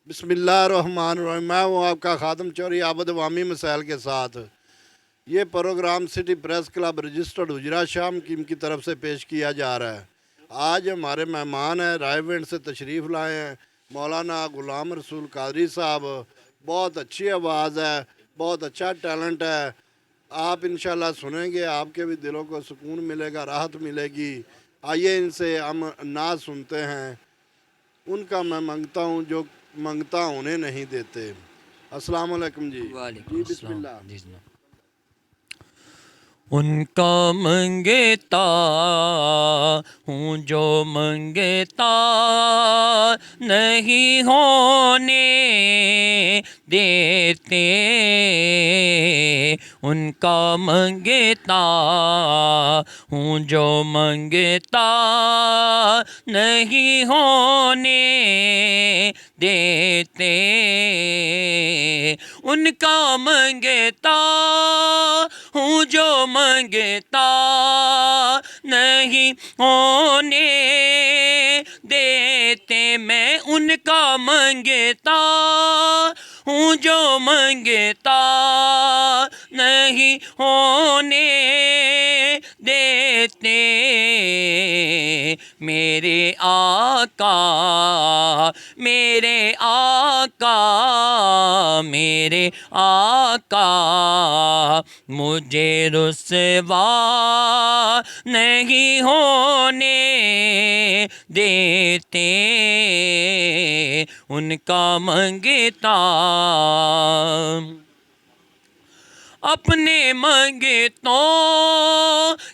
बिस्मिल्लाहिर्रहमानिर्रहीम। मैं हूँ आपका खादम चौधरी आबद अवामी मसाइल के साथ। ये programme city press club registered हुजरा शाम की तरफ से पेश किया जा रहा है। आज हमारे मेहमान हैं, रायविंड से तशरीफ़ लाए हैं मौलाना गुलाम रसूल कादरी साहब। बहुत अच्छी आवाज़ है, बहुत अच्छा टैलेंट है। आप इंशाल्लाह सुनेंगे, आपके भी दिलों को सुकून मिलेगा, राहत मिलेगी। आइए इनसे हम नाज सुनते हैं। उनका मैं मांगता हूँ जो मांगता उन्हें नहीं देते। अस्सलाम वालेकुम जी। वालेकुम जी अस्सलाम। बिस्मिल्लाह। जी जनाब। उनका मंगता हूँ जो मंगता नहीं होने देते। उनका मंगता हूँ जो मंगता नहीं होने देते। उनका मंगता हूँ जो मंगता नहीं होने देते। मैं उनका मंगता हूँ जो मंगता नहीं होने देते। मेरे आका मेरे आका मेरे आका मुझे रुसवा नहीं होने देते। उनका मंगता अपने मंगतों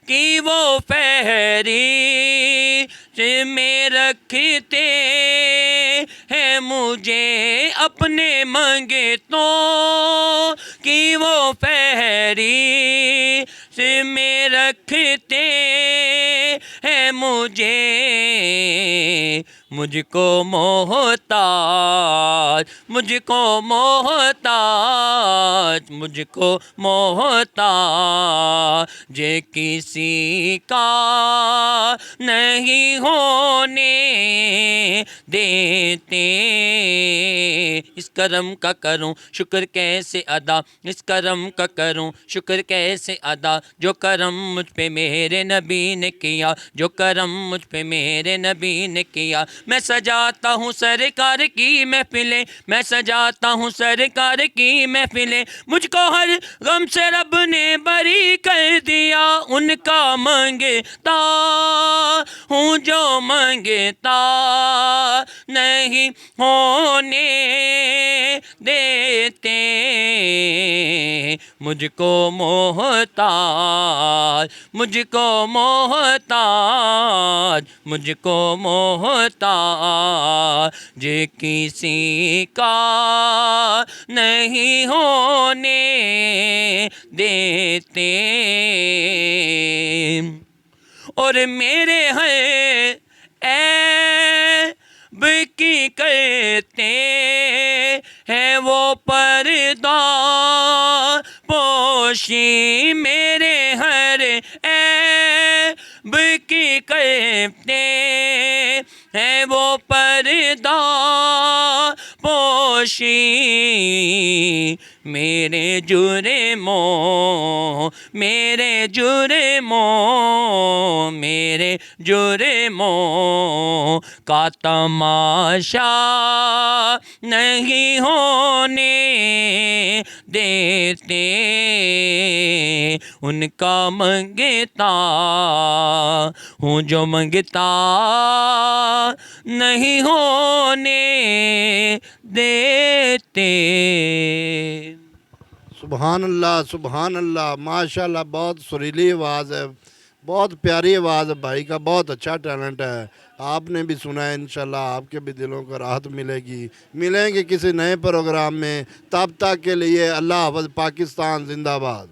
की वो फहरिस्त में रखते हैं मुझे। अपने मंगतों की वो फहरिस्त में रखते हैं मुझे। मुझको मोहताज मुझको मोहताज मुझको मोहताज जे किसी का नहीं होने देते। इस करम का करूं शुक्र कैसे अदा, इस करम का करूं शुक्र कैसे अदा। जो करम मुझ पे मेरे नबी ने किया, जो करम मुझ पे मेरे नबी ने किया। मैं सजाता हूँ सरकार की महफिलें, मैं सजाता हूँ सरकार की महफिलें। मुझको हर गम से रब ने बरी कर दिया। उनका मंगता हूँ जो मंगता नहीं होने देते। मुझको मोहताज मुझको मोहताज मुझको मोहताज जे किसी का नहीं होने देते। और मेरे हैं ऐब की करते हैं वो पर्दा पोशी। मेरे हर ऐब की करते हैं वो पर्दा पोशी। मेरे जुर्मों मेरे जुर्मों मेरे जुर्मों का तमाशा नहीं होने देते। उनका मंगता हूँ जो मंगता नहीं होने देते। सुबहान अल्लाह माशाल्लाह। बहुत सुरीली आवाज़ है, बहुत प्यारी आवाज़ है भाई का, बहुत अच्छा टैलेंट है। आपने भी सुना है, इंशाल्लाह आपके भी दिलों को राहत मिलेगी। मिलेंगे किसी नए प्रोग्राम में, तब तक के लिए अल्लाह हाफ़िज़। पाकिस्तान जिंदाबाद।